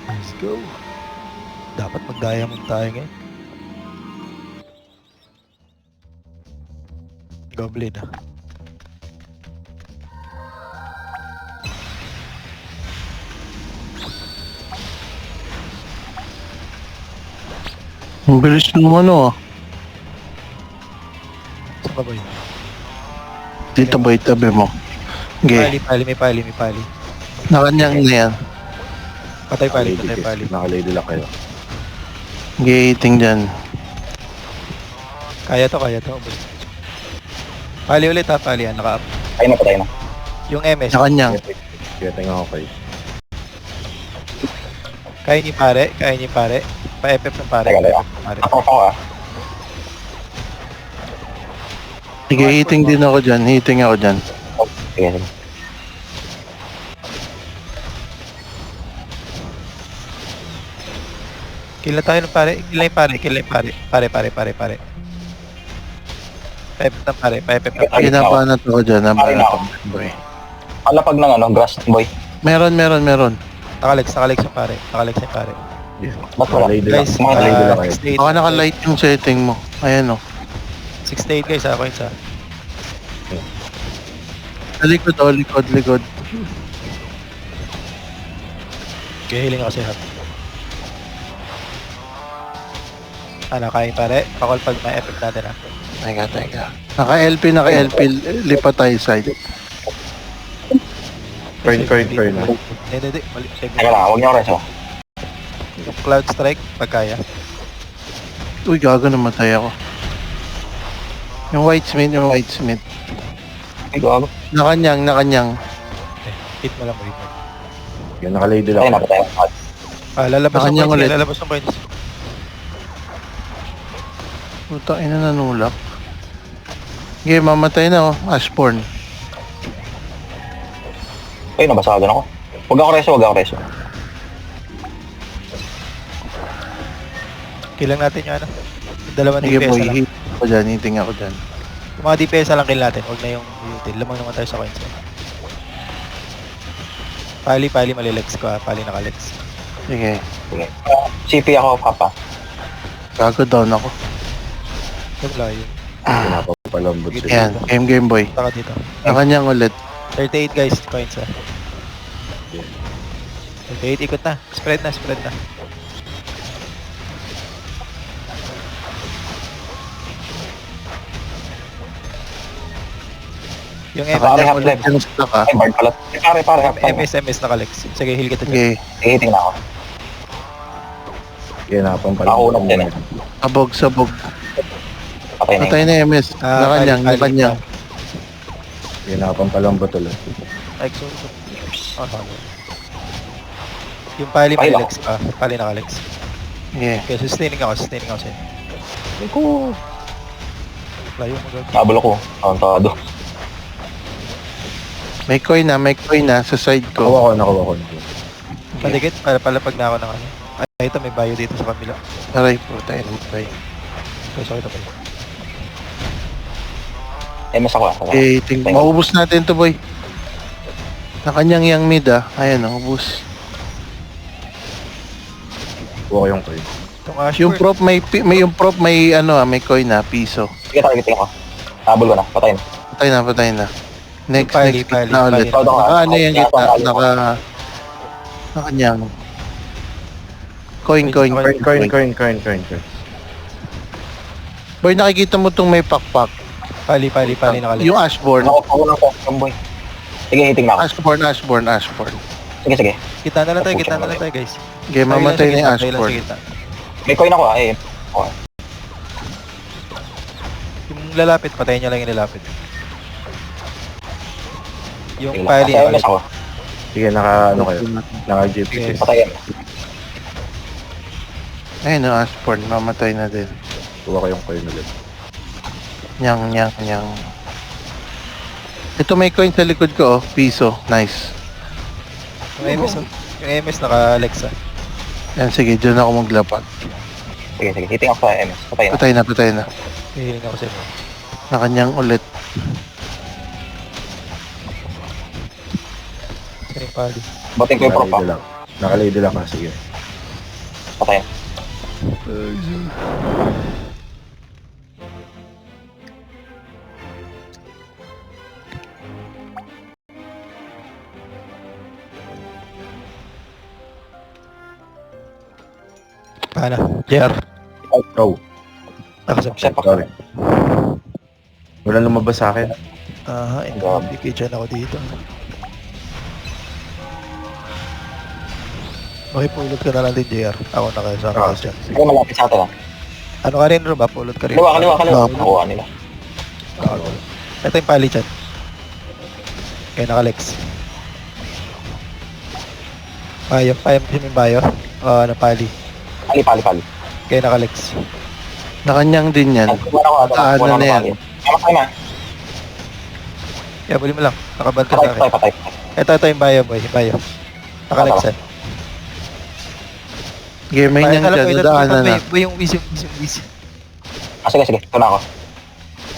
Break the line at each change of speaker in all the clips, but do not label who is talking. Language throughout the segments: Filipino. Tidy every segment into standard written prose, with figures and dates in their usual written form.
Let's go. Dapat mag-diamond tayo ngayon. Goblin ah.
Ang bilis naman ah.
Saan ka ba yun?
Dito ba itabi mo? Okay.
May pali.
Nakanyang na yan.
Patay pali.
Naka-lady lock kayo.
Gating dyan.
Kaya to. Pali ulit ha, pali. Naka-up.
Patay na.
Yung MS.
Nakanyang.
Kaya tingnan ko kayo.
Kaya ni pare. Pa-FF ng pare.
Teka.
Pare.
Ako ah.
Sige, hitting din ako dyan. Hitting ako dyan.
Sige.
Kila tayo ng pare. Kila yung pare. Pare. Pa-FF ng pare.
Ginabanat ako dyan. Nabanat ako. Boy.
Palapag ng grass boy.
Meron.
Nakalex yung pare.
Ba't wala?
Guys,
Naka-lady lock kayo.
6
Baka naka-light yung setting mo. Ayan o.
6 to 8 guys, ako yun sa.
Likod.
Okay, healing ako si Hap. Kain pare. Pakol pag may effect natin ha.
Teka. Naka-LP. Lipat tayo side.
Coin na.
Hindi. Mali.
Teka lang, huwag niyo reso.
Yung cloud strike, pag kaya.
Uy, gago namatay ako. Yung white smith.
Ay, gago.
Nakanyang.
Okay. Hit mo lang.
Yan, naka-lady lock. Patay na.
Lalabas ng
Nakanyang ulit.
coins.
Puta, ina nanulak. Okay, mamatay na oh. Ashborn.
Ay, nabasagan ako. Huwag ako reso.
Kilang natin yung ano. Dalawa na
Sige
DPS
boy,
lang.
hitting ako dyan.
Yung mga DPS lang kill natin. Huwag na yung util. Lamang naman tayo sa coins. Pali malilex ko ha. Pali nakalex.
Sige,
CP ako, papa.
gago down ako.
Yung layo.
Pinapapalambot
Yan, game boy.
Taka dito.
Nakanyang ulit.
38 guys, coins ha. 38, ikot na. Spread na. Yung
Nakanyang ulit yung stock ah.
Ay, bard pala. Pare.
MS nakalex. Sige, heal kita dyan.
Okay,
Hihiting na ako. Ginapan pala. Ako unang din eh.
sabog.
Patay na
Patay na MS. Nakanyang.
Ginapan palang ba tuloy?
Ay, sorry. Yung pali malilex ka. Pali nakalex.
Yeah.
Okay, sustaining ako sa'yo.
Iko.
Layo mo gagawin.
Nabalo ko. Kauntado.
May coin na sa side ko.
Nakuha ko.
Paligid, para palapag na ako ng ano. Ay, ito may bio dito sa kabila.
Aray po, tayo namatay.
So, ito pala.
MS ako ah.
Okay, maubos natin to boy. Nakanyang yang mid ah. Ayan, ubos.
Kuha ko yung coin.
Itong Ashford.
Yung prop may may coin na piso.
Sige, targeting ako. Nabal ko na. Patay na.
Patay na. Next
Pali,
na ulit.
pali.
Naka yan gitna. Nakanyang. Coin. Boy, nakikita mo tong may pakpak.
Pali nakalex.
Yung Ashborn.
Ako lang po. Kamboy. Sige, hiting na ako.
Ashborn.
Sige.
Kita na lang tayo guys.
Okay, mamatay na yung Ashborn.
May coin ako ah. Eh. Okay.
Yung lalapit, patayin niya lang yung lalapit. Yung
Tingnan.
pali
Patay
nakalex.
ako.
Sige, kayo. Naka-GP.
Sige.
Patayin.
Ayun, no, Ashborn. Mamatay na din.
Kuha ko yung coin ulit.
Nyang. Ito may coin sa likod ko, oh. Piso. Nice.
Yung MS naka-Alexa.
Yan, sige. Diyan ako maglapat.
Sige. Hiting ako sa MS. Patay na.
Patay na.
Hihiling ako sa'yo.
Nakanyang ulit.
Kaning pali.
Bating ko yung prop
Nakalady lang. Nakalady lang ka, sige.
Patay.
Paano? JR.
Go.
Nakasap.
Set pa.
Sorry. Wala lumabas sa akin.
Aha, MVP dyan ako dito. Makipulot ka na lang din, JR. Ako na kayo sa akin dyan.
Sige, malapit sa atin ah.
Ano ka rin, Rob? Pulot ka rin.
Kaliwa. Nakuha nila.
Ito yung pali dyan. Kaya naka-Lex. Bayo yung bayo. Napali.
Pali.
Kaya naka-Lex.
Nakanyang din yan. Daanan na yan.
Patay na.
Kaya buli mo lang. Nakabal ka sa akin.
Patay.
Ito yung bayo, boy. Yung bayo. Naka-Lex yan.
Game niyan dyan, daanan na.
Boy, yung whiz.
Ah, sige. Ito na ako.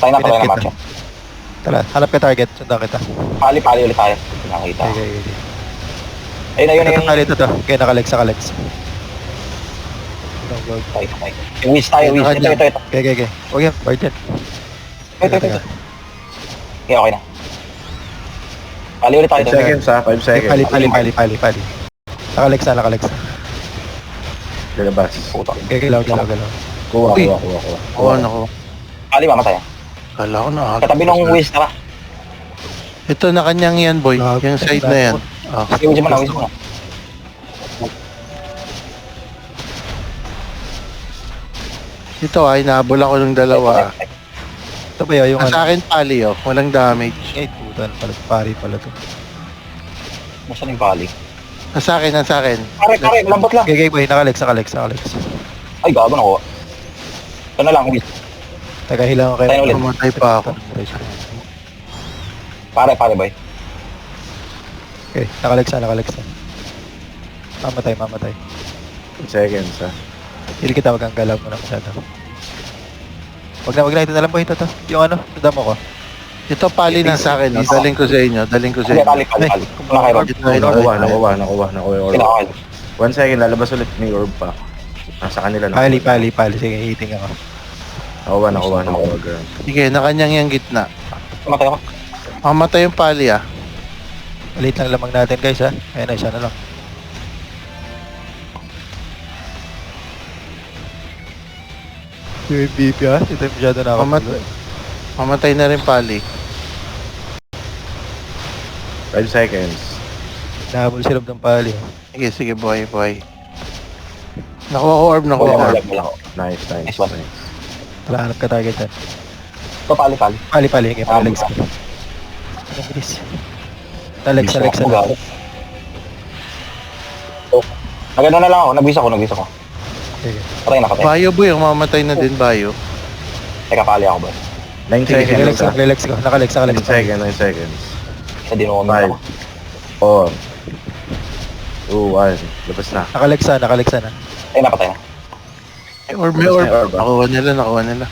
Tayo na
Pinakita.
matcha.
Tara, hanap ka target. Sundan kita.
Pali ulit tayo. Nakita.
Okay.
Ayun.
Ito pali ito. Kaya naka-Lex.
Patay. Yung wish tayo, wish. Ito.
Okay. Huwag yan, bar dyan.
Ito. Okay na. Pali ulit tayo.
5 seconds ha, 5 seconds.
Pali. Naka-Lex na.
Lalabas.
Puto.
Okay, galaw.
Kuha.
Oo, naku.
Pali mamatay.
Kala ko na.
Katabi nung wish na ba?
Ito nakanyang yan, boy. Yung side na yan. Ah.
Sige, wish mo na.
Ito ay nahabol ako ng dalawa.
Ito ba yung
Sa akin pali oh. Walang damage.
Ay, putan pala. Pari pala to.
Nasaan yung pali?
Sa akin.
Pare, lambot lang.
Okay, boy. Naka-Lex.
Ay, gago na ko. Ito na lang, wish.
Taga hilang ko
Tayo
kayo.
ulit.
Pumatay pa ako.
Pare, boy.
Okay, naka-Lex na. Mamatay.
10 seconds ha.
Hindi kita wag ang galaw mo na masyado. Wag na ito na lang boy. Ito. Yung ano, damo ko.
Ito pali na sa akin. Daling ko sa inyo.
Sige, pali. Wala kayo, Rob.
Nakuha.
Kinakain.
1 second, lalabas ulit may orb pa. Nasa kanila na.
Pali. Sige, hiting ako.
Nakuha. Girl.
Sige, nakanyang yung gitna.
Matay ako.
Mamatay yung pali ah.
Maliit lang lamang natin guys ha. Ayan na, isa na lang. Yung MVP ha. Ito yung masyado na ako.
Mamatay na rin pali.
5 seconds.
Nahabol si Rob ng pali.
Sige, boy. Nakuha ko orb.
Wala.
Nice.
Nice one.
Tara, hanap ka target dyan.
Ito, pali.
Pali. Okay, pali-Lex ka. Ano bilis? Na-Lex.
Nagano na lang ako. Nabisa ko.
Sige.
Patay na.
Bayo boy. Mamatay na din bayo.
Teka, pali ako, boy.
9
Sige,
seconds ha.
Relax ko. Naka-Lex.
9 seconds.
Isa din ako.
5, 4, 2, 1. Labas na.
Naka-Lex na.
Ay, napatay na.
May orb. Nakuha nila.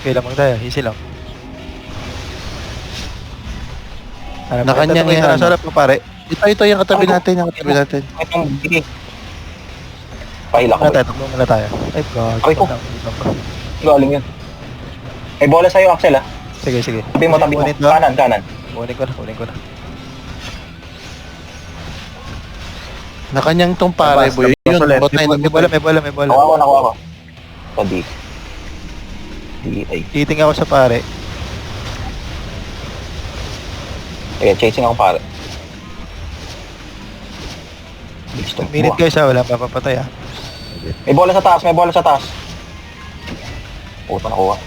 Okay lamang tayo. Easy lang.
Nakanyang
yan.
yan.
Nasa harap mo pare.
Ito yung katabi natin.
Itong bigay. Pahila ko.
Takbo muna tayo. Ay, God.
Aray ko. Galing yun. May bola sa'yo, Axel, ah.
Sige.
Tabi mo.
Kunin ko.
Kanan.
Kunin ko na.
Nakanyang tong pare
Labas,
boy.
labas
Yun,
ulit.
botay na
May bola.
Nakuha ko. Ito, di. Ay.
Titing ako sa pare.
Sige, chasing ako, pare.
Minute guys ha. Wala papapatay ha.
May bola sa taas. Puto, nakuha.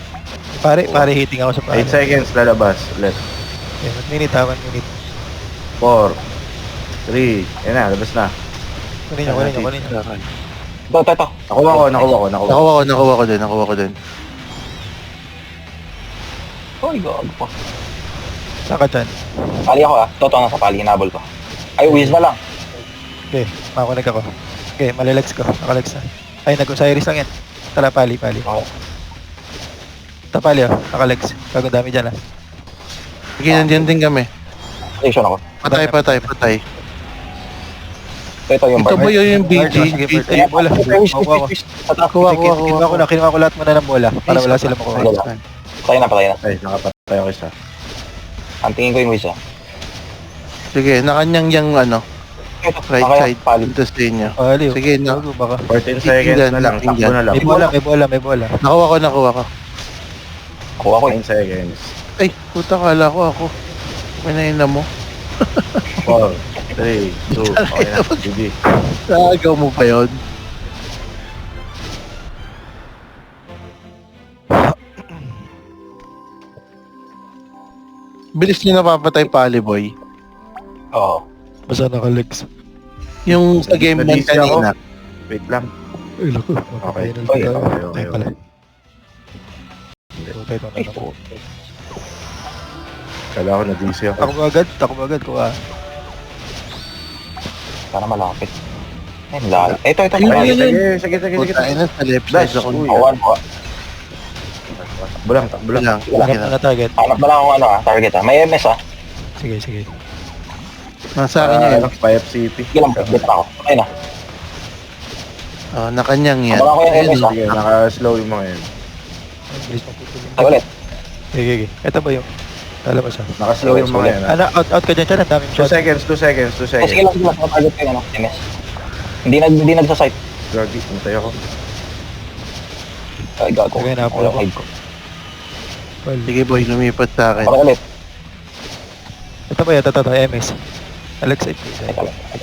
Pare hitting ako sa pare.
8 seconds, lalabas. Ulit.
Okay, 1 minute ha. 1 minute.
4, 3, yan na, labas na.
Kunin nyo.
Ito.
Nakuha ko.
Nakuha ko din.
Ay, gago pa.
Saan ka dyan?
Pali ako, ah. Totoo na sa pali, hinabol ko. Ay, whiz na lang.
Okay, makakunig ako. Okay, malilex ko. Nakalex na. Ay, nag-Osiris lang yan. Tala, pali.
Okay.
Ito pali oh. Nakalex. Bagong dami dyan ah.
Sige, nandiyan din kami.
Station ako.
Patay.
Ito yung
Ito
bar.
ba yun yung
Bard,
BG?
sige, Bard. Ay, bola. Makuha ko. Kinuha ko na, kinuha ko lahat muna ng bola. Para wala sila makuha.
Patay na.
Ay, nakapatay ako isa.
Ang tingin ko yung isa.
Sige, nakanyang yung ano,
Ito,
right
nakaya,
side.
pali.
Dito sa inyo.
Aliw.
Sige, na.
Gago, baka.
14 seconds na lang, takbo na lang.
May bola.
Nakuha ko.
Nakuha ko
9 seconds.
Ay, puta, kala ko ako. Pinahina mo.
4, 3, 2, okay na. GG.
Nakagaw mo pa yun. Bilis niyo napapatay pali boy.
Oo.
Basta naka-legs.
Yung sa game man
Nadisi ako.
kanina.
Wait lang.
Ay, lako.
Okay.
Ay, pala. Patay ito na lang.
Kala ko na-DC ako.
Takbo agad. Kuha.
Sana malapit. Ay, lalo. Ito.
Ayun.
Sige.
Puta, ayun sa left
Dash,
side ako.
uy.
Awan ko.
Takbo lang.
Lang.
Hanap na target.
Hanap na lang ako target May MS
Sige.
Nasa akin yun.
5 CP.
Sige lang, bit na ako. Okay na.
Oh, nakanyang yan.
Abangan ko yung
Ayun,
MS
oh.
Sige, naka-slow yung mga yan.
Bilis maputulong.
Ay, ulit.
Sige. Ito ba yung? Lalabas siya.
Naka-slow yung mga yan.
Ano, out ka dyan. Ang daming
2
shot.
seconds.
Ay, sige lang. Target ko yung MS. Hindi nagsa-site.
Gagi, hintay ako.
Ay, gago.
Okay, napulo ko.
ko.
Well,
Sige boy, lumipat sa akin.
Okay ulit.
ito ba ito, MS. Alex, ay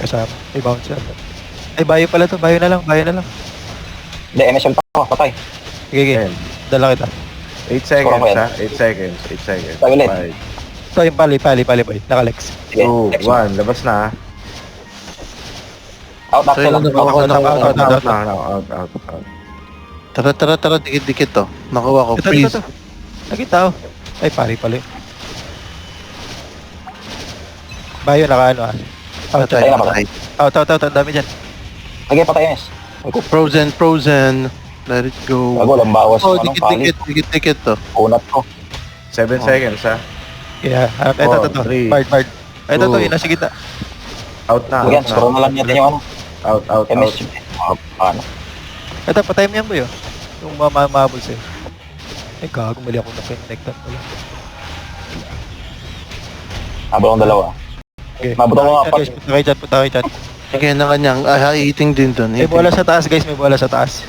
kasama. Ay, bounce yan. Ay, bayo pala to. Bayo na lang.
Hindi, MS ulit ako. Patay.
Sige.
Ayan.
Dala kita.
8 seconds
Score ko yan.
ha. 8 seconds.
Tayo ulit.
5,
Ito yung pali boy. Naka-Lex.
Sige.
2,
Next.
1. Labas na ha.
Out, Axel.
Sorry,
Out.
Tara, dikit-dikit to. Nakuha ko, freeze.
Ito. Nakita ko. Ay, pali pala yun. Bayo, naka ano ah. Out.
Patay.
Ang dami dyan.
Sige, patay MS.
Frozen. Let it go.
Gago, lang bawas.
Oh,
Anong pali?
dikit to.
Unat ko.
7 seconds ha.
Yeah. Ito.
4, 3.
Bard. Ito,
Two.
yun nasa kita.
Out na.
Sige, scroll na lang natin yung ano.
Out.
MS. Ano?
Ito, patay mo yan boy oh. Yung mahabol sa'yo. Ay, gago, mali ako na-connectan pala.
Habang akong dalawa.
Okay.
Mabuto mo nga,
Guys, punta kayo dyan.
Sige, nakanyang. Eating din doon.
May bola sa taas guys, may bola sa taas.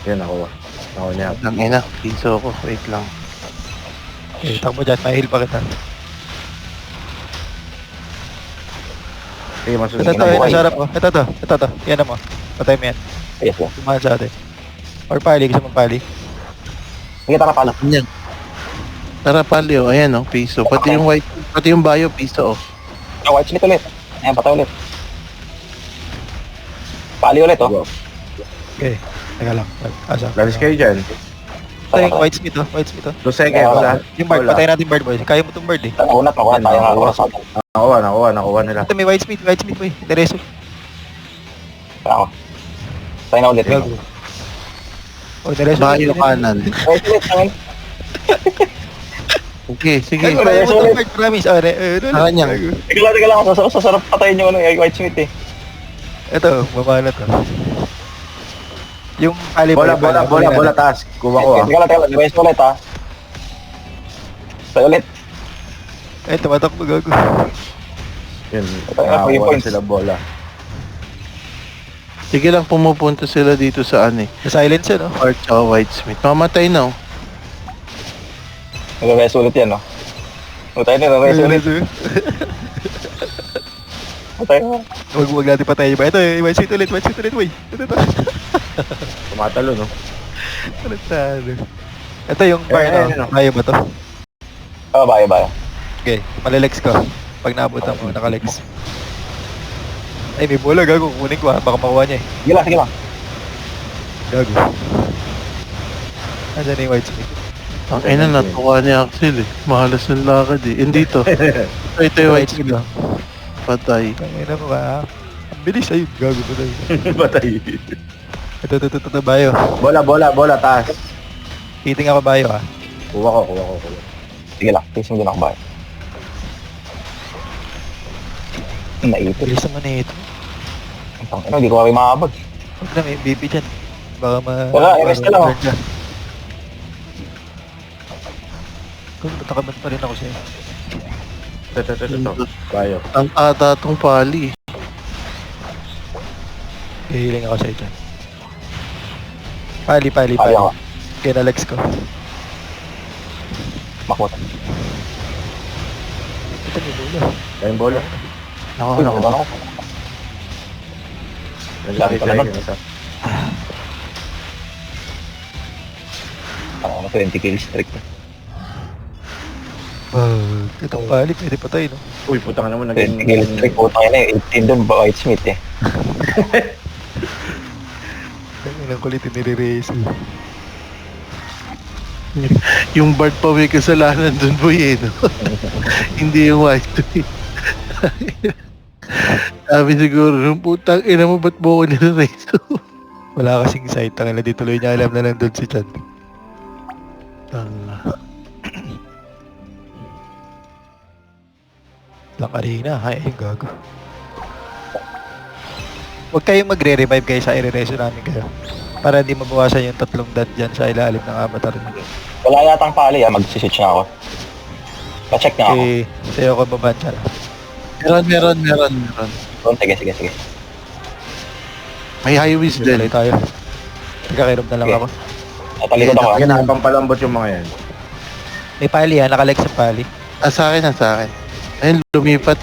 Yan ako. Ako niya.
Ang ina, piso ko. Wait lang.
Okay, takbo dyan, may heal pa kita.
Sige, masunod.
Ito, nasa harap oh. Ito. Yan na mo. Patay mo yan.
Yes po.
Tumahan sa atin. Or pali, gusto mong pali.
Sige, tara pala.
Nakanyang. Tara palio, ayan oh, piso. Pati yung white, pati yung bio, piso oh.
White split ulit. Ayan, patay ulit. Pali ulit, oh.
Okay, teka lang. Asa?
Lalis kayo dyan.
Ito yung white smith oh.
2 seconds ha.
Yung bird, patay natin bird boy. Kaya mo itong bird eh.
Unat, makuha tayo nga oras sa atin.
Nakuha nila.
Ito may white smith boy. Dereso.
Kaya ako. Tayo na ulit.
Gago. Oh, dereso.
Bio kanan.
White split, tangin.
Okay, sige.
Kaya mo itong bird, promise.
Nakanyang.
Teka lang. Sasarap patayin yung ano, yung white smith eh.
Ito, baba na to. Yung pali
Bola taas. Kuha ko ha.
Teka lang. Rest ulit, ha. Tayo ulit.
Ay, tumatakbo gago.
Yun.
Yung
Nakakuha
points.
sila bola.
Sige lang, pumupunta sila dito sa ano eh.
Sa silence yun oh.
Park tsaka Whitesmith. Mamatay na oh.
Nag-rest ulit yan, no? Tayo na, rest ulit. Tayo na.
Huwag natin patayin ba? Ito, white smith ulit, boy. Ito.
Tumatalo no.
Ito yung bar na. Bayo ba to?
Bayo.
Okay, malilex ko. Pag naabutan mo, nakalex. Ay, may bola, gago. Kunin ko ha. Baka makuha niya eh.
Sige lang.
Gago. Andiyan na yung white smith.
Ang ina, natuwa ni Axel eh. Mahalas ng lakad eh. Hindi to. Ito yung Whitesmith. Patay.
Tangina mo ba? Ang bilis ayun. Gago ba tayo?
Patay.
Ito, bayo.
Bola taas.
Hiting ako bayo ha.
Kuha ko.
Sige lang, please mo din ako ba? Naipit.
Bilis naman eh ito.
Hindi ko kayo makabag.
Huwag na, may BP dyan. Baka
Wala, MS na lang, oh.
Kung natakaman pa rin ako sa'yo.
Ito. Bayo.
Ang ata tong pali.
Hihiling ako sa'yo dyan. Pali.
Pali ako.
Kaya na-legs ko.
Makot.
Ito may bola.
Kayong bola.
Uy, ano ba ako? Dami pala nun. Ano, 20 kill streak.
Itong pali, pwede patay, no?
Uy, puta ka naman
20 kill streak, putang ina eh. 18 doon, White Smith eh.
Ilang kulit nire-race.
Yung Bard pa may kasalanan dun, boy, eh, no? Hindi yung white tweet. Sabi siguro, nung putang ina mo, ba't mo ko nire-race?
Wala kasing sight. Tangina, di tuloy niya alam na nandun si Chad. Lang arena, ay, gago. Huwag kayong magre-revive guys sa i-reso namin kayo. Para hindi mabawasan yung 3 dot dyan sa ilalim ng avatar nyo.
Wala yatang pali ah, mag-switch na ako. Pa-check na ako.
Okay, sa'yo ko baban siya.
Meron.
Oh, sige.
May highways
Tuloy
din.
tayo. Nagkakirob na lang
Okay.
ako.
Natalikod ako.
Kaya nakapampalambot yung mga yan.
May pali ha, nakalag sa pali.
Sa akin. Ayun, lumipat.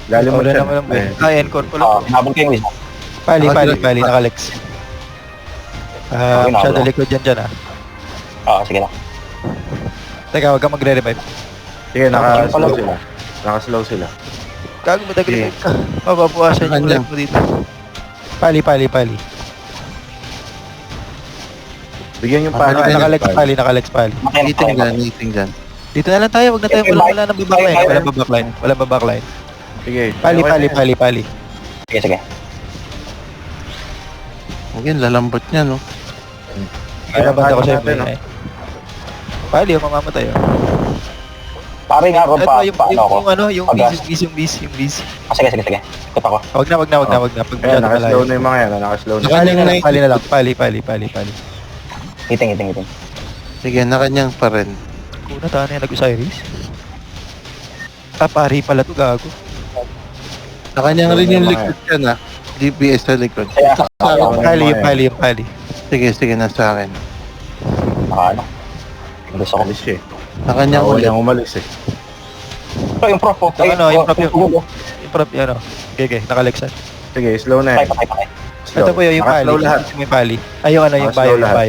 Galing mo
Wala
siya.
naman ang buhay. Ah, encore ko lang.
Nabog ko yung wisdom.
Pali,
Nakalag.
nakalex.
Okay,
Shadow
nakawala.
likod dyan ah.
Sige lang.
Teka, huwag kang magre-revive.
Sige, naka-slow
Pala-
sila. Naka-slow sila.
Gago mo revive ka. Mababawasan yung
Kanya.
ulan mo dito. Pali.
Bigyan yung pali.
Nakalex pali.
Meeting dyan.
Dito na lang tayo, huwag na tayo. Wala nang babackline. Wala babackline.
Sige.
Pali.
Sige.
Again, lalambot niya, no?
Kaya banda ko sa'yo.
natin, no?
Pali, mamamatay oh.
Pare nga ako
Ito,
pa,
yung
paano ako?
yung
Pagas.
bis.
Sige. Ikot ako.
Huwag na. Pag
Ayan,
masyado
naka-slow
malayo.
na yung mga yan. Naka-slow na.
Pali na lang. Pali.
Iting.
Sige, na kanyang pa rin.
Kuna tayo na yung nag-Osiris. Pari pala to gago.
Na kanyang rin yung likod yan, ha? DPS sa likod.
Kaya,
Pali.
Sige, nasa akin.
ano? Gusto ko.
Alis siya eh.
Na kanyang
Bawal
ulit.
niyang umalis eh.
Ito yung prof.
Yung prop yan oh. Okay, nakaleksan.
Sige, slow na yan.
Patay.
Slow.
Ito po yung pali.
Naka-slow lahat.
Yung pali. Ay, yung
Naka-slow lahat.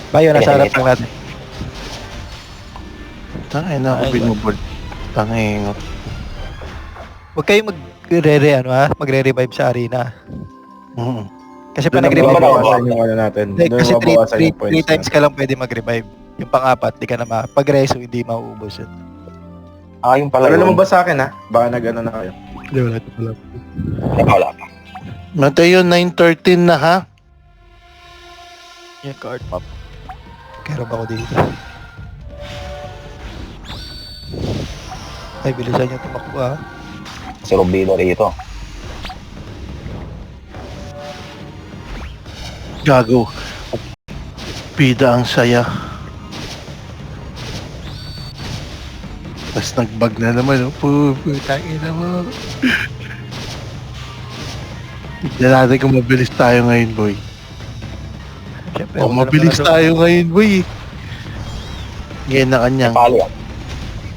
Bayo, nasa
Sige,
harap
sige.
lang natin.
Tangay na,
Ay,
upin mo, board. Tangay.
Huwag kayong magre-revive sa arena. Kasi pa
Doon na
nag-revive
ba
ako.
mababawasan yung ano natin.
Like,
Doon
kasi
na mabawasan yung
3
points
times ka lang pwede mag-revive. Yung pang-apat, di ka na pag-reso, hindi mauubos yun.
Yung pala
Wala
yun.
naman ba sa akin ha? Baka nag-ano na kayo.
Hindi, wala.
Wala pa.
Mateo, 9:13 na, ha?
Yan, card map. Kerob ako dito. Ay, bilisan nyo tumakbo ha.
Si Robino rito.
Gago. Pida ang saya. Tapos nag-bug na naman, oh. Putangin na mo. Tignan natin kung mabilis tayo ngayon, boy.
Siyempre,
Oh,
wala
mabilis
naman
tayo ngayon, boy. Ngayon na kanyang.
Pali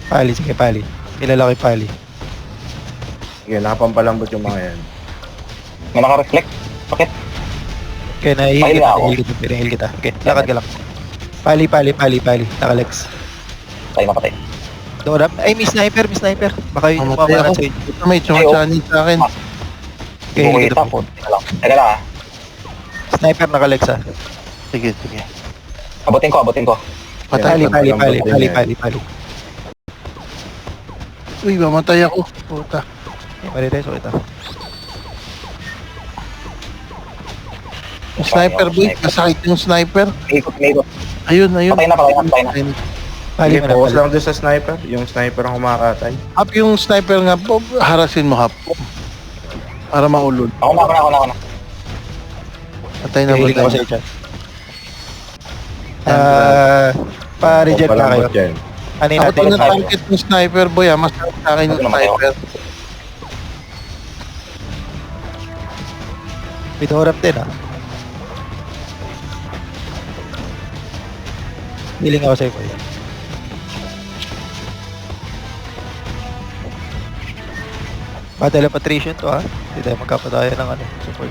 Pali, sige pali. Kilala ko yung pali.
Sige, nakapampalambot yung mga yan.
May naka-reflect. Bakit?
Okay,
Pali ako.
pinahil kita. Okay, lakad ka lang. Pali. Nakalex.
Tayo napatay.
Doon, ay, may sniper. Baka yun yung
Mamatay
mamanan
ako.
sa inyo.
Ito may chumachani sa akin.
Okay,
Bukita
hilid
po. Teka lang.
Sniper nakalex ha.
Sige.
Abutin ko.
Patay.
Pali.
Uy, mamatay ako. Puta.
Okay, marireso kita.
Yung sniper boy, masakit yung sniper.
Ikot.
Ayun.
Patay na.
Pali
Sige,
mo na,
focus
pali.
lang doon sa sniper. Yung sniper ang kumakatay.
Hap yung sniper nga, Bob, harasin mo hap. Para maulod.
Ako na.
Patay na
Hihiling ako
ba
sa chat. Pa-reject na kayo.
Palambot yan.
Ano
Ako
natin?
tinatarget yung sniper boy ha, mas sa akin yung
Ano naman kayo?
sniper.
Bidorap din ah. Hiling ako sa'yo, boy. Teleportation to ha. Hindi tayo magkapatayan ng ano, support.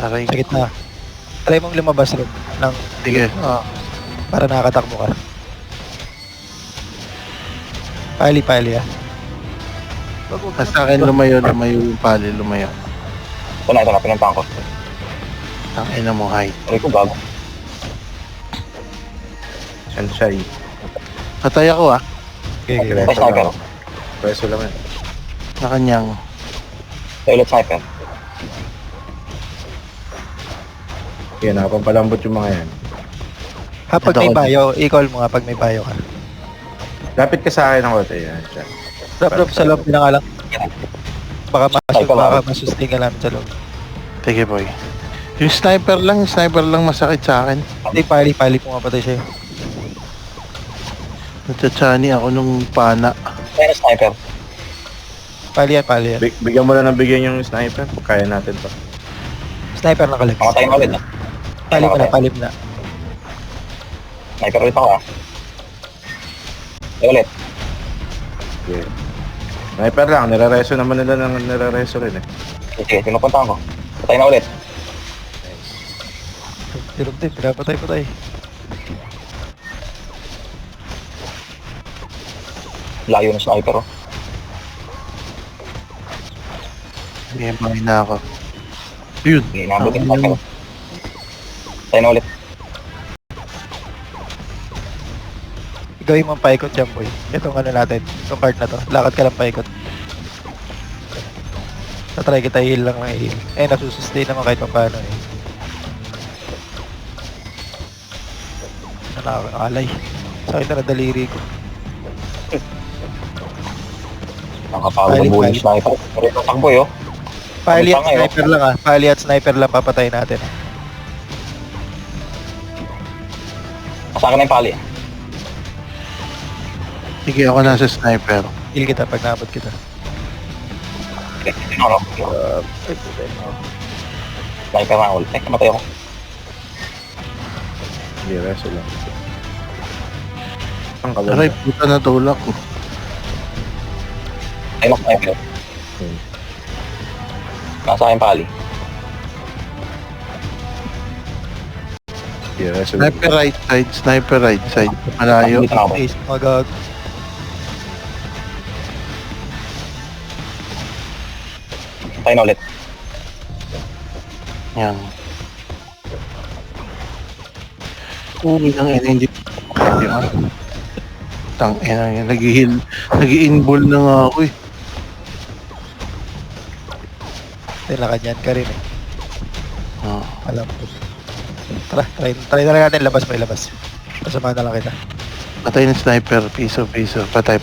Aray.
Sa gitna. Try mong lumabas rin ng
Sige.
para nakakatakbo ka. Pali ah.
Sa akin lumayo yung pali, lumayo.
Ito na, pinuntahan ko.
Tangina mo height.
Aray ko, gago.
Sunshine.
Patay ako
Okay.
May sniper.
Preso lang yan.
na kanyang
Toilet sniper.
Yan, nakapampalambot yung mga yan.
Ha, pag may bio, i-call mo nga pag may bio ka.
Lapit ka sa akin ng kote. Yan, siya.
Drop sa loob na nga lang. Baka masustain ka namin sa loob.
sige boy. Yung sniper lang masakit sa akin.
Hindi, pali pumapatay sa'yo.
Natsatsani ako nung pana.
Kaya sniper.
Pali yan.
Bigyan mo lang ng bigyan yung sniper. Kaya natin to.
Sniper na collect.
Mamatay na ulit ah.
Pali mo na.
Sniper ulit ako ah. Ulit.
Okay. Sniper lang. Nirareso naman nila ng nirareso rin eh.
Sige, pinupuntahan ko. Patay na ulit.
Tirog din, pinapatay.
Layo ng sniper oh.
May bangin na ako. Yun.
Hindi, inabot yung sniper. Patay na ulit.
Gawin mo ang paikot dyan, boy. Itong ano natin, itong card na to. Lakad ka lang paikot. Tatry kita heal lang ng heal. Nasusustain naman kahit pa paano eh. Nakakakalay. Sakit na daliri ko.
Nakapagod
Pali,
ang buhay
pali.
ng sniper. Pero ito takboy oh.
Pali at
Tama, eh,
sniper lang ah. Pali at sniper lang papatay natin.
Sa akin na yung pali.
Sige ako nasa sniper.
Heal kita pag naabot kita.
Ano? Sniper na ulit. Namatay ako.
Hindi, reso lang. Ang
Aray,
kaganda.
puta na tulak ko.
Ay, sniper. Nasa akin pali.
Hindi, reso lang.
Sniper right side. Malayo.
Dito na ako.
Ace, magag.
Patay na ulit.
Yan. Uwi ng ina, hindi. Tang ina, nag-heal. Nag-i-inball na nga ako eh.
Nilakanyan ka rin eh.
Ah.
Alam ko. Try na lang natin labas may labas. Kasama na lang kita.
Patay ng sniper, piso. Patay.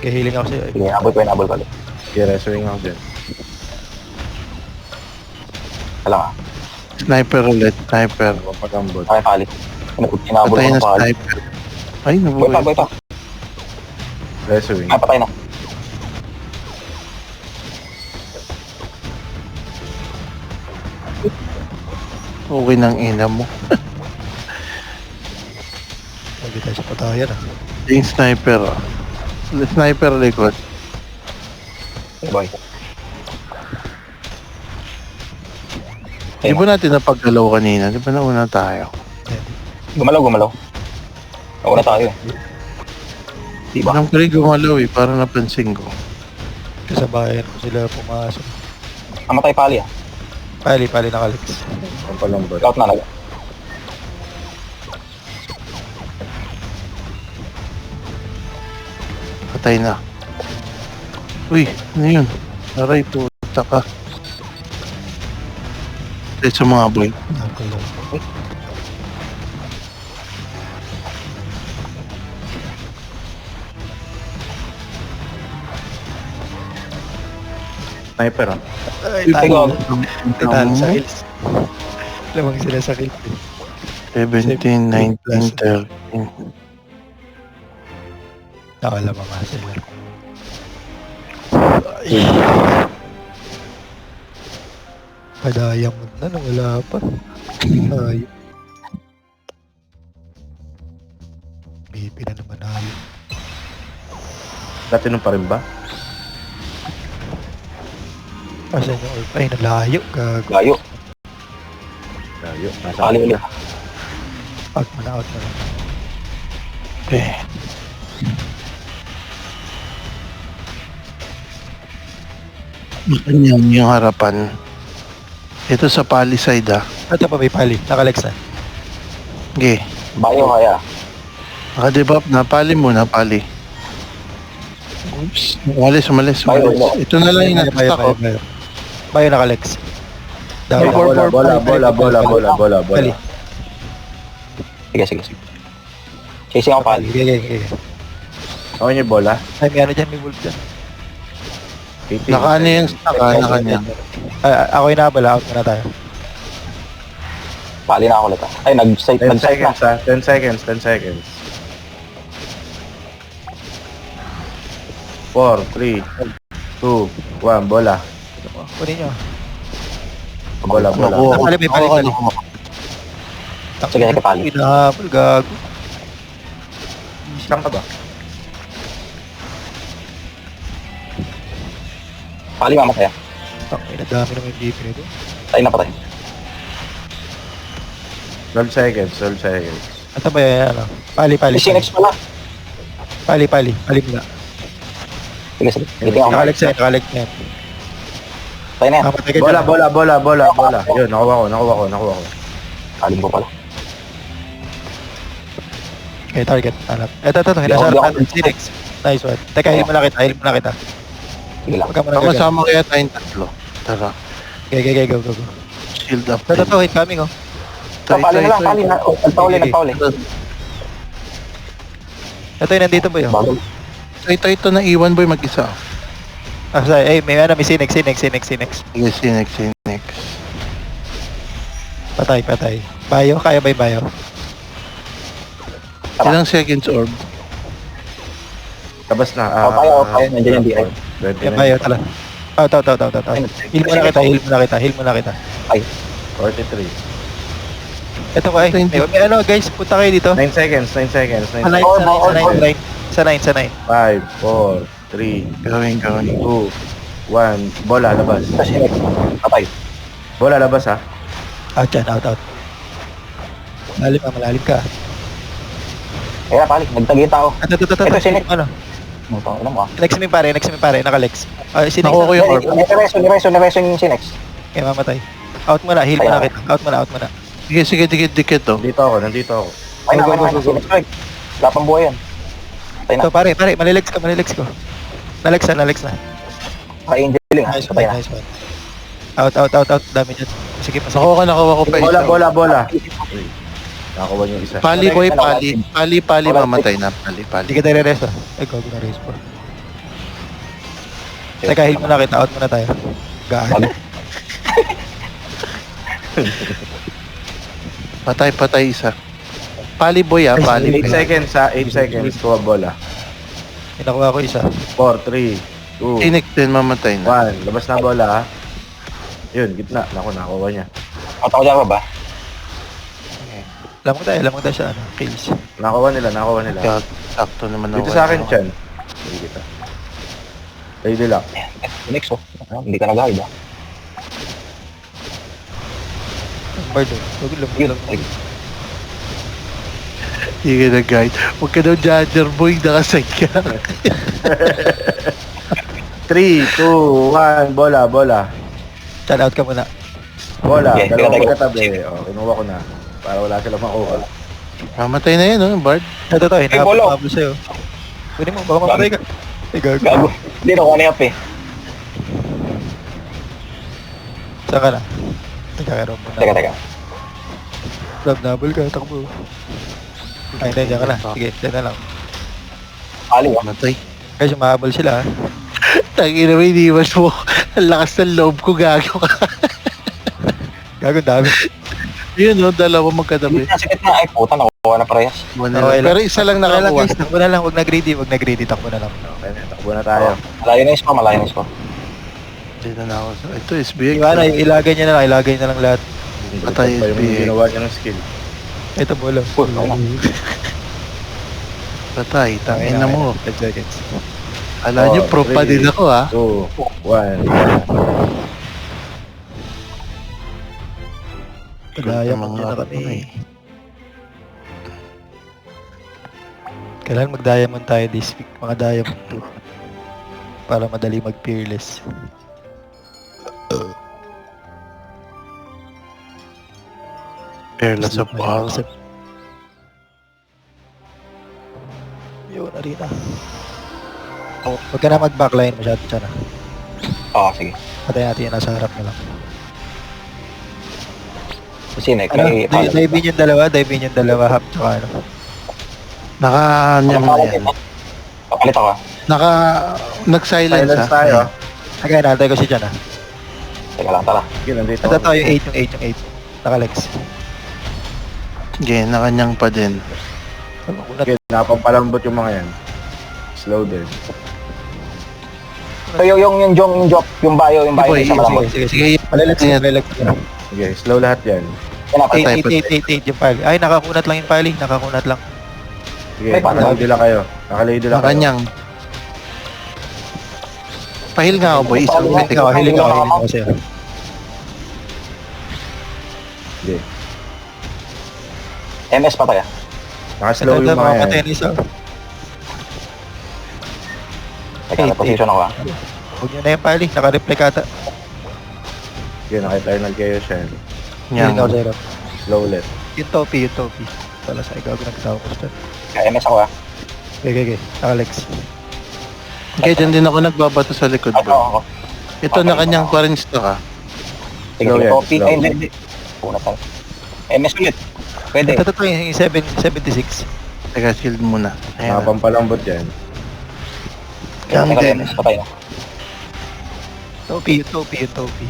Okay, healing ako sa'yo.
Sige, inabol ko ulit.
Sige, reso yung ako dyan.
Kailangan.
Sniper ulit, sniper.
Nakapampalambot.
Sa akin pali. Inabol
Patay
ko
na
ng pali.
sniper. Ay,
Boy
nabuhay.
pa.
Reso yung.
Ay, patay na.
Okay ng ina mo.
Hindi tayo sa patayan ah.
Yung sniper. Sniper likod.
Sige, boy.
Di ba natin napaggalaw kanina? Di ba nauna tayo?
Gumalaw. Nauna tayo. Diba?
Parang pala gumalaw eh. Parang napansin ko.
Kasabayan ko sila pumasok.
Namatay pali ah.
Pali na collect.
Pampalambot.
Out na lang.
Patay na. Uy, ano yun? Aray, puta ka. Sa mga boy.
Nakulong.
Sniper ah.
Ay,
Ay,
talo.
gago.
Talo sa hills. Lamang sila sa kill.
17, 19, 13.
Nakalamang nga sila. Padayang mo na nung wala pa. Ay. BP na naman tayo.
Dati nung pa rin ba?
Asan yung orb? Ay, nalayo. Gago.
Layo.
Layo. Nasa
Pali ulit.
Out mo na, out mo na.
Eh. Yan yung harapan. Ito sa palisade ah.
Ito pa may pali. Nakalex na.
Okay.
Bayo kaya.
Naka-debuff na. Pali muna, pali. Oops. Umalis.
Bayo, no.
Ito na lang yung nasta ko.
Bayo nakalex.
Ay,
Dami.
Bola.
Pali.
Sige. Chasing ako pali.
Okay.
Ako yung bola.
Ay, may ano dyan, may wolf dyan.
18.
Naka-ano yung stack ah. Naka-ano.
Ako yung nabala, out muna tayo.
Pali na ako ulit. Ay,
10
nag-site na.
seconds ah. 10 seconds. 4, 3, 2, 1, bola.
Kunin nyo.
Bola.
Nakuha ko.
Pali, may pali.
Sige, pali.
Hinahabol, gago.
Saan ka ba?
Pali mamatay.
Ay, nadami naman yung BP nito.
Tayo na patay.
12 seconds.
Ito ba yan, ano? Pali.
Si Sinex pala.
Pali muna.
Sige. Giting ako.
Nakalex na yan.
Tayo na yan.
Mamatay ka dyan.
Bola. Yun, nakuha ko.
Paling ko pala.
Okay, target. Hanap. Ito. Hinasarap natin. Sinex. Nice one. Teka, heal mo na kita.
Sige lang.
Huwag ka muna gagal.
Sama-sama kaya tayong tatlo. Tara.
Okay, go.
Shield up.
Ito, hit coming, oh.
Pali na lang, pali na. Nagpauli.
Ito yung nandito ba yun?
Bago.
Ito na iwan boy mag-isa.
Ah, sorry. May Sinex.
Sige, Sinex.
Patay. Bayo, kaya ba yung bayo?
Ilang seconds orb?
Labas na.
Tayo. Nandiyan yung DI.
Yung bayo, tala. Out. Heal muna kita.
Ay,
43.
Ito ba ay? May ano guys, punta kayo dito.
9 seconds.
Sa 9. 5,
4, 3,
Gawin.
2, 1. Bola, labas.
sa Sinex. Patay.
Bola, labas ha.
Out. Malalim ka.
Kaya pali, nagtagi yung tao.
Ito,
Sinex.
Ano?
Alam mo ah.
Next mi pare, nakalex. Sinex
Nakuha ko
na.
yung orb.
Nireso yung Sinex.
Okay, mamatay. Out muna, heal muna kita. Out muna.
Sige, dikit to.
Nandito ako.
Ay,
Go.
Sinex. Wala pang buhay yan. Tayo na.
Ito pare, malilex ko. Nalex na.
Ay, Angeling ah.
Nice
Patay na.
one. Out. Dami dyan. Sige, pasok.
Nakuha ko pa isa.
Bola. Uy, nakakuha yung isa.
Pali boy, pali mamatay na. Pali.
Hindi kita re-rest ah. Ay, gago na race po. Teka, heal muna kita. Out muna tayo. Gaan.
Patay isa. Pali boy
8 seconds ha. 8 seconds. Kuha bola.
Pinakuha ko isa.
4, 3, 2,
Sinex din mamatay na.
1. Labas na bola ha. Yun, gitna. Nakuha niya.
At ako dyan pa ba?
Lamang tayo siya. Kills.
Nakuha nila.
Kaya sakto naman
Dito sa akin, Chan. Hindi kita. Lady Luck.
Sinex oh. Hindi ka nag-hide ah.
Bird. Huwag
Yun.
lang.
Sige na guys. Huwag ka daw judger boy, nakasay ka.
3, 2, 1. Bola.
Shout out ka muna.
Bola.
Okay,
Dalawang
teka.
magkatabi. O, kinuha ko na. Para wala silang makuha.
Mamatay na yan, Bard.
Ito,
bolo.
hinahabol sa'yo. Kunin mo, baka mamatay ka. Ay, gago.
Gago. Hindi na, kuha na up eh.
Saan ka na? Teka, muna.
Teka.
Double ka, takbo. Ay, hindi, dyan ka na. Sige, dyan na lang.
Ali, ah.
Matay.
Guys, umahabol sila, ha?
Tangina mo, iniwas mo. Ang lakas ng loob ko, gago ka.
Gago, dami.
Yun, no, dalawa magkatabi.
Sikit na. Ay, puta, nakuha na parehas.
Okay lang.
Pero isa lang
Wala lang,
nakakuha.
guys. Takbo na lang. Huwag na-greedy. Takbo na lang.
Okay na, takbo na tayo.
Malayo na yung score, malayo na yung score.
Dito na ako. Ito, SBX.
Yung ano, ilagay niya na lang lahat.
Patay,
Pa yung
SBX.
ginawa niya ng skill.
Ito, bola.
Uy, wala.
Patay, tangin na mo.
10 seconds.
Alam nyo, pro pa din ako, ha?
2, 1.
Diamond
Mga
na kami.
eh.
Kailangan mag-diamond tayo this week. Mga diamond 2. Para madali mag-fearless.
Peerless of all.
Yun, arena. Oh, huwag ka na mag-backline masyado dyan, ah.
Oo, sige.
Patay natin yung nasa harap na lang.
Sinek,
Ano,
may
dive in yung dalawa, half tsaka ano.
Naka-anyam na yan.
Papalit ako, ah.
Nag-silence,
Silence
ha?
tayo.
Agay, naantay ko siya dyan, ah.
Teka lang, tara.
Sige, nandito.
Ito to, yung 8. Nakalex.
Sige, nakanyang pa din.
Okay, napampalambot yung mga yan. Slow din.
So, yung joke, yung bio
Boy,
sa malambot.
Sige. Malalex.
Okay, slow lahat yan.
Yan ako.
8 yung pali. Ay, nakakunat lang yung pali. Nakakunat lang.
Sige,
May paano?
nakalady lang kayo. Nakalady lang kayo.
Nakanyang. Pahil nga ako, boy. Isang minute.
Hiling ako sa'yo.
Sige.
MS pa tayo.
Nakaslow yung mga yan.
tennis, ah.
Teka,
Eight,
position ako, ah.
Huwag nyo na yung pali. Naka-reflect ata.
Sige, nakiternal kayo siya.
Hiling ako
Yang.
sa'yo.
Slow left.
Yung topi. Wala sa ikaw nagtawag ko siya.
Kaya MS ako, ah.
Okay. Nakalex.
Okay, dyan din ako nagbabato sa likod,
Ako,
bro.
ako.
Ito, nakanyang pa rin stock, ha?
Sige,
Slow yan,
copy.
slow.
Ay, hindi. Punat tayo. MS ulit. Pwede.
Ito yung 76.
Teka, shield muna. Ayan.
Nakapampalambot yan.
Yang
Teka,
din.
MS pa tayo.
Topi.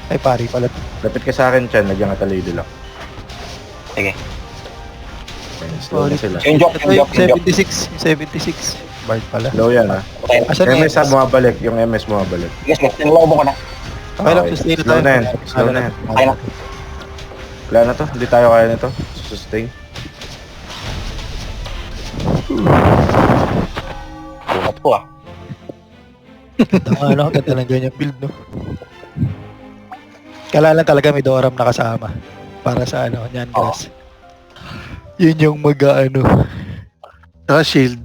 Ay, pari pala.
Lapit ka sa akin, Chan. Nagyang atalady lang.
Sige.
Ayan, slow na sila.
Yung joke.
Yung 76. Bard pala.
Slow yan, ha.
Tayo.
Asan yung
MS ha, bumabalik. Yung MS bumabalik.
Sige, nilolobo ko na.
Okay lang,
Okay.
sustain na
Slow
tayo.
na yan. Slow na yan.
Okay na.
Wala na to. Hindi tayo kaya nito. Sustain.
Punat ko, ah.
Ganda ng ganyan build, no? Kailangan talaga may Doram na kasama. Para sa Nyan Grass. Yun yung
Saka shield.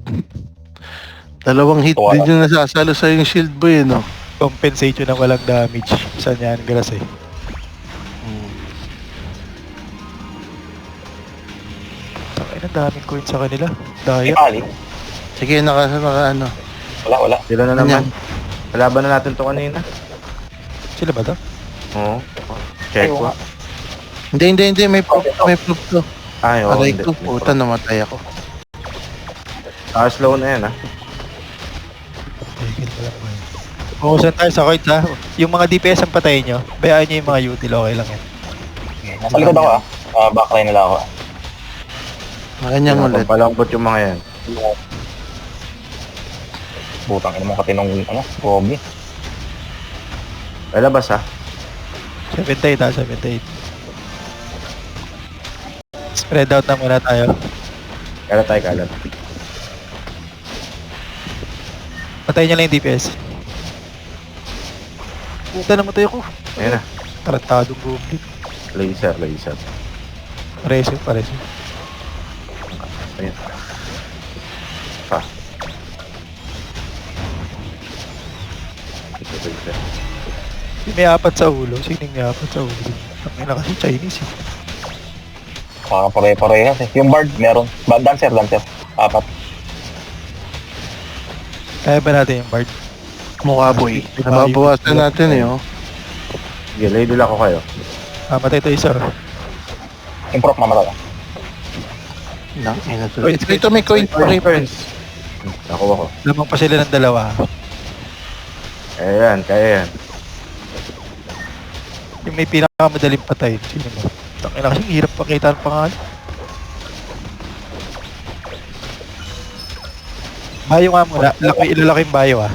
Dalawang hit
Wala.
din yung nasasalo sa yung shield, boy, no?
compensate yun ng walang damage sa Nyan Grass, eh. Ay, ang daming coins sa kanila.
May
Daya.
pali.
Sige, naka ano.
Wala.
Sila na naman. Kalaban na natin to kanina.
Sila ba to?
Oo. Check ko.
Hindi. May proof to.
Ay, oo.
Aray
hindi.
ko, puta, namatay ako.
Slow na yan, ha.
Tigil pa lang, boy. Kung tayo sa coins, ha? Yung mga DPS ang patayin nyo, bayaan nyo yung mga util, okay lang yan.
Nasa likod ako, ah. Backline nila ako, ah.
Makanyang ulit.
Pampalambot yung mga yan.
Butang ina mo katinong, Bobby.
Ay, labas, ha.
78, ha? 78. Spread out na muna tayo.
Kalat.
Patayin nyo lang yung DPS. Puta, namatay ako.
Ayan na.
Tarantadong goblin.
Laser.
Pareso.
Ayan. Fast. Laser.
May apat sa ulo. Sining may apat sa ulo? Ang ina kasi Chinese, eh.
Parang pare-parehas, eh. Yung Bard, meron. Dancer. Apat.
Kaya ba natin yung Bard?
Mukha, boy. Nababawasan natin, eh, oh.
Sige, ladle ako kayo.
Matay ito isa.
Improve mamatay.
Nang ina to.
Wait,
Ito may coin.
Coins. Nakuha ko.
Lamang pa sila ng dalawa.
Ayan, kaya yan.
Yung may pinakamadaling patay. Sino mo? Tangina kasi hirap pakita ang pangalan. Bayo nga muna. Ilalaki yung bayo ah.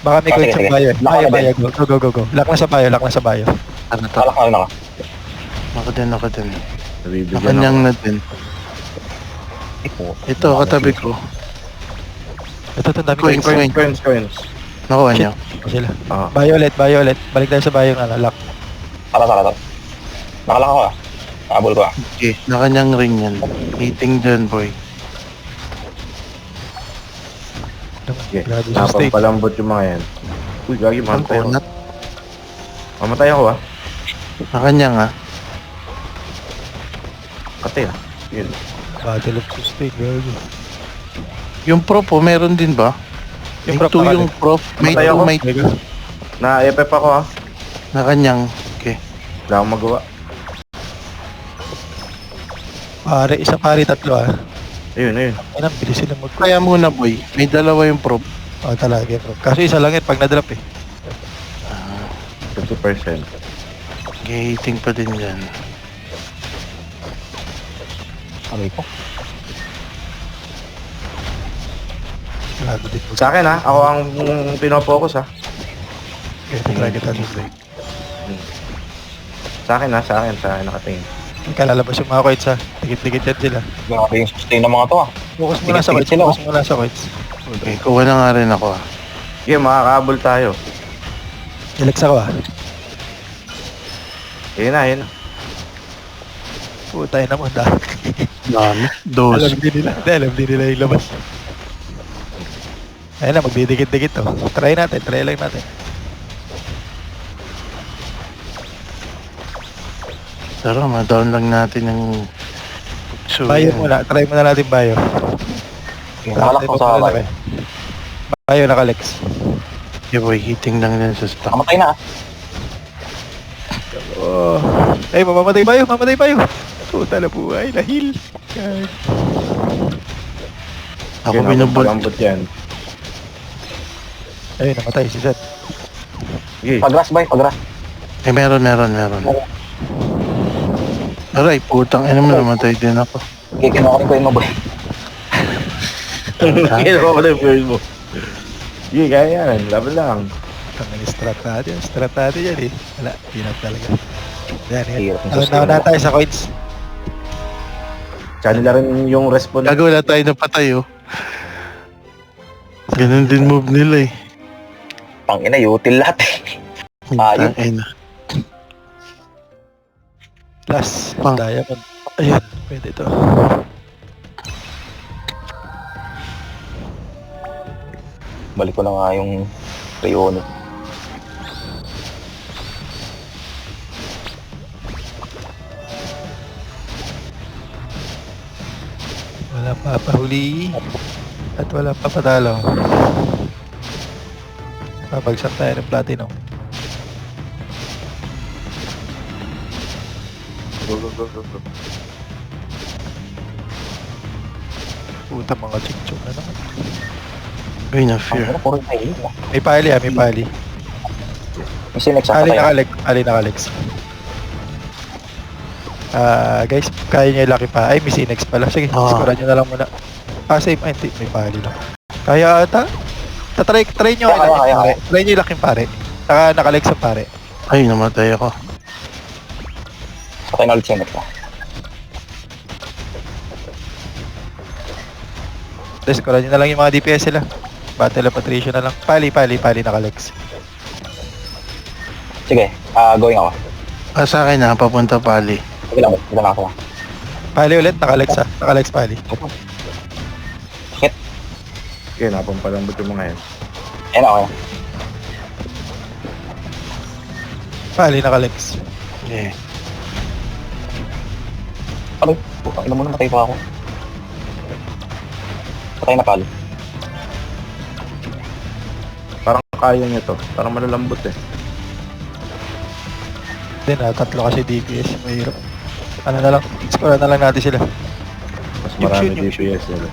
Baka may
Ah,
coin
sige,
sa
sige.
bayo eh.
Lock
Bayo,
na
bayo. Go. Lock na sa bayo, lock na sa bayo.
Ano to?
Talak na rin ako.
Ako din.
Nabibigyan
Nakanyang
ako.
na din. Ito, katabi ko.
Ito, dami
Coin,
coins.
Coins.
Nakuha
Shit.
niyo.
Sila.
Ah.
Bayo ulit. Balik tayo sa bayo na lock.
Tara. Nakalak ako ah. Nakabul ko ah.
Okay, nakanyang ring yan. Eating dyan, boy.
Sige,
Grabe sa state.
napampalambot yung mga yan. Uy, gagi,
Ang
mamatay ako.
kunat.
Mamatay ako ah.
Nakanyang ah.
Katay ah. Yun.
Battle of sustain. Grabe.
Yung prof, oh, meron din ba?
Yung
May
prof
2
nakalik.
yung prof. May
Matay
2,
ako.
may
Na-FF ako ah.
nakanyang. Okay.
Wala akong magawa.
Isang pare, tatlo ah.
Ayun.
Ayun, ang bilis sila mag...
Kaya muna, boy. May dalawa yung prof.
Talaga bro. Kaso isa lang yun pag na-drop eh.
50%.
Gating pa din dyan.
Aray ko.
Grabe din.
Sa akin ah, ako ang pinopokus ah.
Try kita dito.
Sa akin nakatingin.
Ika lalabas yung mga coins ha. Dikit-dikit yan sila.
Grabe yung sustain ng mga to ah.
Focus muna sa coins.
Dikit-dikit sila,
Focus muna sa coins.
Okay, kuha na nga rin ako ah.
Sige, makakaabol tayo.
Relax ako ah.
Ayun na.
Putay na mo.
Dami. Dos.
Alam din nila yung labas. Ayun na, magdidikit-dikit to. Try lang natin.
Tara, ma-down lang natin yung... So,
Bayo muna. Try muna natin bayo.
Nakalak ko sa bayo.
Bayo naka-lex.
Yeah, boy, hitting lang din sa stock.
Namatay na ah.
Oh. Ay, mamamatay bayo. Puta na buhay. Nahil. God.
Ako
Sige,
binubol.
napapalambot yan.
Ayun, namatay si Seth.
Sige,
Pagras bay, pagras.
Eh, meron. Aray, putang ina mo, namatay din ako.
Kikinuha ko yung maboy.
ginawa ko na yung first mo. Sige, kaya yan. Laban lang.
Ang strat natin yan eh. Wala, pinag talaga. Yan.
Hirap ng sustain.
Nauna tayo sa coins.
Tsaka nila rin yung response.
Gagawa tayo na patay, oh. Ganun din move nila eh.
Tangina, util lahat eh. Ayun.
Tang ina.
Plus,
Pang.
diamond. Ayun, pwede ito.
Balik ko na nga yung Rayoni.
Wala pa pahuli. At wala pa patalo. Babagsak tayo ng platinum.
Go.
Puta mga chik-chok na naman.
Uy, na-fear.
Tangina, puro tayo.
May pali ah, may pali.
Yung sinex
Pali
ako tayo.
nakalex. Guys, kaya niya laki pa. Ay, may sinex pala. Sige, sikoran nyo na lang muna. Save. Ay, hindi. May pali lang. Kaya ata. Try nyo
Kaya,
yung
kaya.
pare. Try nyo yung laking pare. Nakalex ang pare.
Ay, namatay ako.
Patay na ulit sinex ah.
Sikoran nyo na lang yung mga DPS sila. Battle of attrition na lang. Pali nakalex.
Sige, going ako.
Sa akin na, papunta pali.
Sige lang, hindi na ako.
Pali ulit, nakalex ah. Nakalex pali.
Sige, napampalambot yung mga yan.
Ayan ako.
Pali nakalex.
Okay.
Aray, putang ina mo na, matay pa ako. Patay na palo.
Parang kaya niya to. Parang malalambot eh.
Then, tatlo kasi DPS. Mahirap. Ano na lang, score na lang natin sila.
Mas marami DPS nila.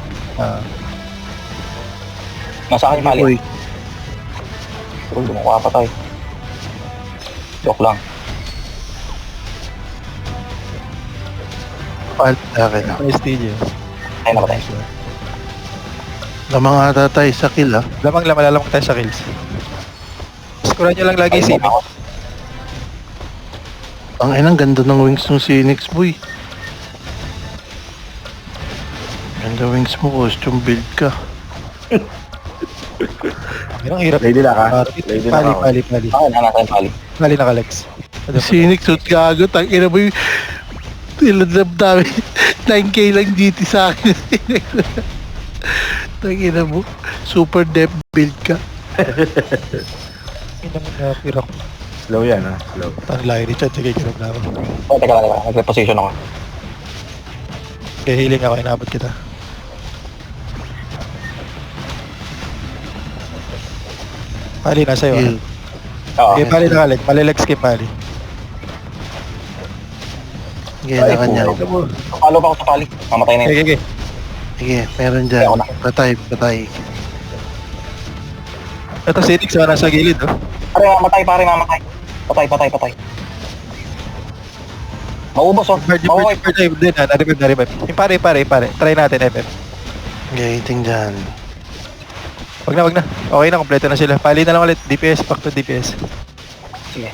Nasa akin pali.
Uy,
Pero hindi mo kapatay. Joke lang.
palit sa akin.
STG.
Ay, napatay.
Lamang ata tayo sa kill ah.
Lamang tayo sa kills. Score nyo lang lagi
Ay,
si
ako.
Ang inang ganda ng wings ng Phoenix boy. Ganda wings mo, costume build ka.
Ang hirap.
Lady Luck ha? Lady Luck ako.
Pali.
Ako na, nasa akin pali.
Pali naka-lex.
Phoenix, suit gago, tangina mo yung iladlab namin. 9k lang GT sa akin. Tangina mo, super depth build ka.
Hindi naman napira ko.
Slow yan ha? Slow.
Tang lahi Richard, sige, kinap na ako.
Oh, teka lang. Nag-reposition ako.
Kaya healing ako, inabot kita. Pali, nasa iyo.
Heal.
Oo.
Okay, Pali naka-lex. Pali-lex kay Pali.
Sige, na kanya.
Follow pa ako sa pali. Mamatay na yun.
Okay.
Sige, meron dyan.
Ako na.
Patay.
Ito si Nix, nasa gilid, oh.
Pare, mamatay. Patay. Maubos, oh. Maubos.
Revive din, na-revive. Yung pare. Try natin, FF.
Gating dyan.
Wag na. Okay na, kompleto na sila. Pali na lang ulit. DPS, back to DPS.
Sige.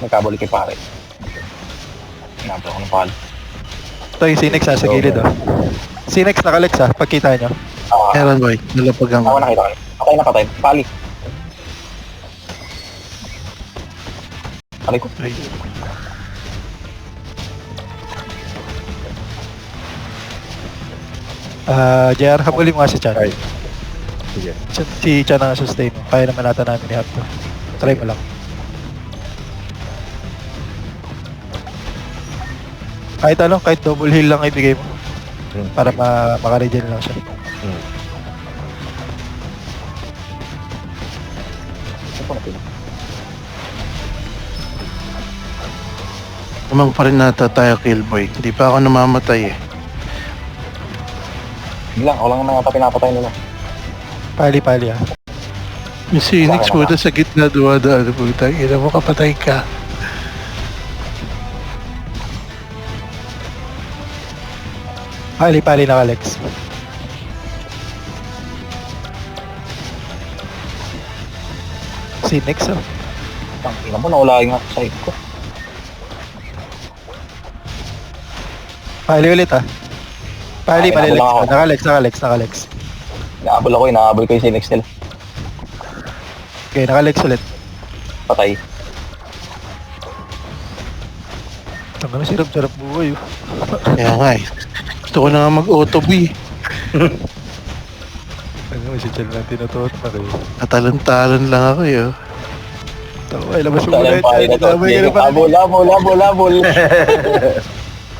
Nagkabuli kay pare. Hinabot ako ng pali.
Ito yung Sinex sa gilid, oh. Sinex naka-lex, pagkita nyo.
Meron boy, nalapag ang...
Ako nakita ko. Patay. Pali. Pali ko.
Ay,
JR, habulin mo nga si Chan.
Ay. Sige.
Si Chan ang sustain. Kaya naman natin namin i-up to. Try mo lang. Kahit double heal lang ibigay mo. Para maka-regen lang siya.
Umang pa rin nata tayo kill boy. Hindi pa ako namamatay eh.
Hindi lang. Ako lang naman pinapatay nila.
Pali,
Yung Phoenix mo sa gitna duwadaan. Puta, ina mo kapatay ka.
Pali naka-lex. Sinex, oh.
Ang ina mo, nawala yung side ko.
Pali ulit, Pali,
Okay,
lex.
nabula ako.
Naka-lex.
Inaabol ko yung Sinex nila.
Okay, naka-lex ulit.
Patay.
Tanga na, sarap buhay, oh.
Kaya nga eh. Gusto ko na nga mag-auto-B.
Ano, si Chan lang tinutuot na kayo.
Natalon-talon lang ako eh. Oh.
Ay, labas mo
Talang
muna,
pali na
Chan.
to.
Labay ka na pala.
Abol.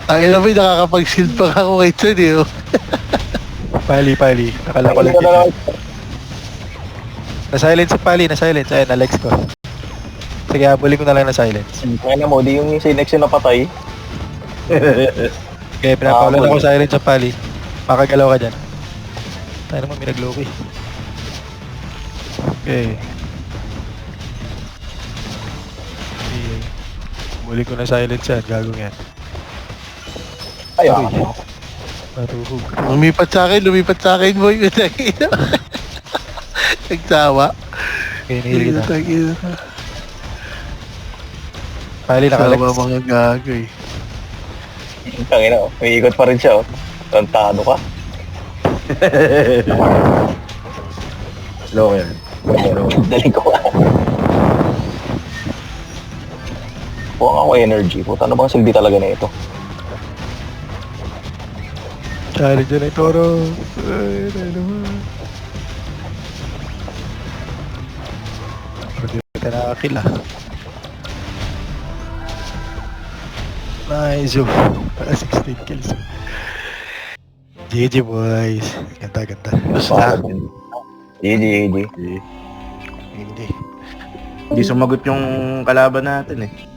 Ang ina mo, nakakapag-shield pa ako kay Chan eh. Oh.
Pali. Nakala ko lang kita. Na-silence si Pali, na-silence. Ayun, na-lex ko. Sige, habulin ko na lang na-silence.
Kaya na mo, di yung Sinex yung napatay.
Okay, pinapawalan ako silence sa Pali. Makagalaw ka dyan. Tayo naman, may nag-low-key. Okay. Habulin ko na silence yan, gagong yan.
Ayun.
Natuhog.
Lumipat sa akin boy. Nagtawa.
Okay, nahili kita.
Tangina.
Pali, naka-lex.
Tawa mga gago eh.
Tangina, may ikot pa rin siya, oh. Tantado ka.
Slow yan. Slow.
Dali ko ka. Buwang ako energy. Puta, ano bang silbi talaga na ito?
Challenge na yung Toro. Ay, ano naman. Pero di ka nakakila. Nice, oh. 16 kills. GG boys. Ganda.
Basta.
GG.
Hindi.
Hindi sumagot yung kalaban natin eh.